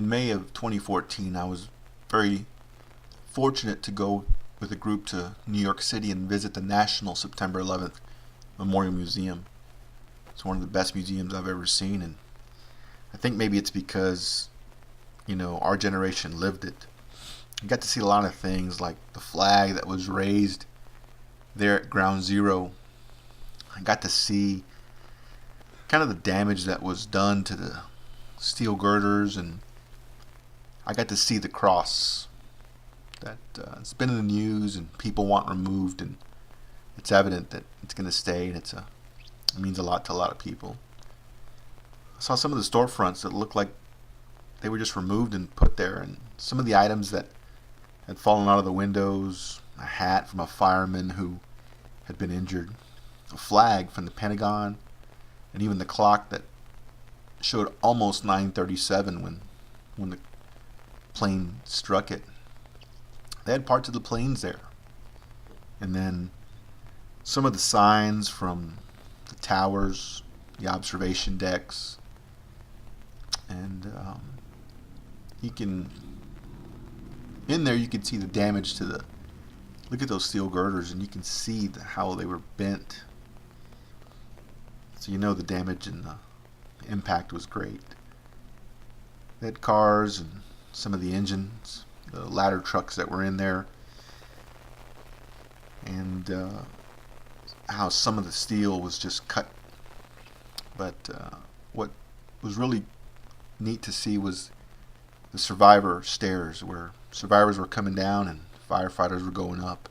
In May of 2014, I was very fortunate to go with a group to New York City and visit the National September 11th Memorial Museum. It's one of the best museums I've ever seen, and I think maybe it's because, our generation lived it. I got to see a lot of things like the flag that was raised there at Ground Zero. I got to see kind of the damage that was done to the steel girders, and I got to see the cross that it's been in the news and people want removed, and it's evident that it's going to stay, and it means a lot to a lot of people. I saw some of the storefronts that looked like they were just removed and put there, and some of the items that had fallen out of the windows, a hat from a fireman who had been injured, a flag from the Pentagon, and even the clock that showed almost 9:37 when the plane struck it. They had parts of the planes there. And then some of the signs from the towers, the observation decks, and in there you can see the damage to the, look at those steel girders, and you can see how they were bent. So the damage and the impact was great. They had cars and some of the engines, the ladder trucks that were in there, and how some of the steel was just cut. But what was really neat to see was the survivor stairs, where survivors were coming down and firefighters were going up.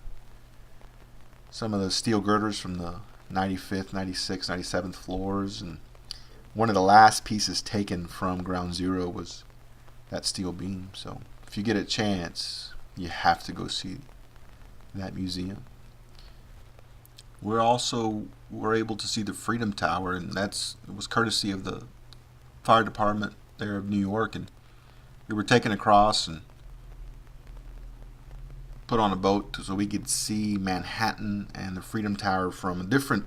Some of the steel girders from the 95th, 96th, 97th floors, and one of the last pieces taken from Ground Zero was that steel beam. So if you get a chance, you have to go see that museum. We're able to see the Freedom Tower, and it was courtesy of the fire department there of New York, and we were taken across and put on a boat so we could see Manhattan and the Freedom Tower from a different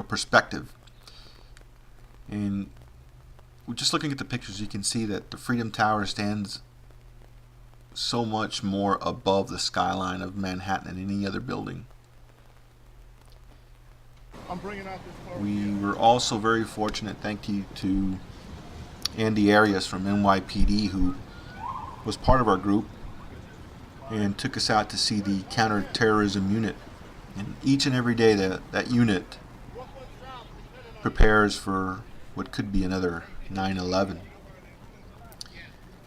perspective. And just looking at the pictures, you can see that the Freedom Tower stands so much more above the skyline of Manhattan than any other building. We were also very fortunate, thank you to Andy Arias from NYPD, who was part of our group and took us out to see the counterterrorism unit. And each and every day that unit prepares for what could be another 9/11.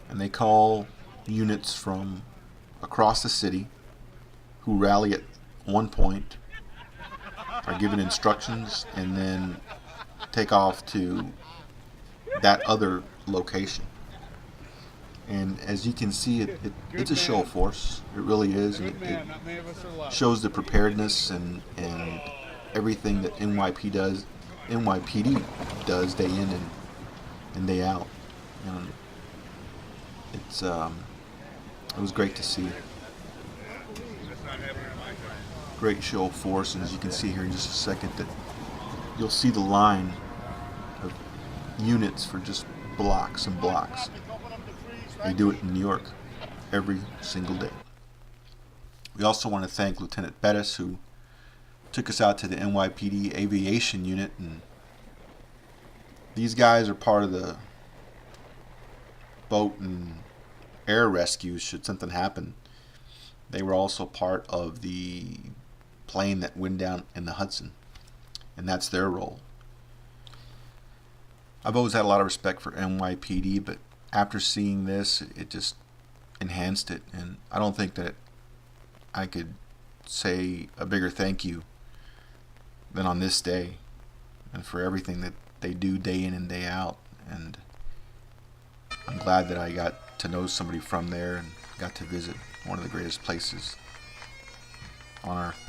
And they call units from across the city who rally at one point, are given instructions, and then take off to that other location. And as you can see, it's a show of force. It really is. It shows the preparedness and everything that NYPD does day in and day out. It was great to see. Great show of force, and as you can see here in just a second, that you'll see the line of units for just blocks and blocks. They do it in New York every single day. We also want to thank Lieutenant Bettis, who took us out to the NYPD Aviation unit, and these guys are part of the boat and air rescues should something happen. They were also part of the plane that went down in the Hudson, and that's their role. I've always had a lot of respect for NYPD, but after seeing this, it just enhanced it, and I don't think that I could say a bigger thank you than on this day, and for everything that they do day in and day out. And I'm glad that I got to know somebody from there and got to visit one of the greatest places on earth.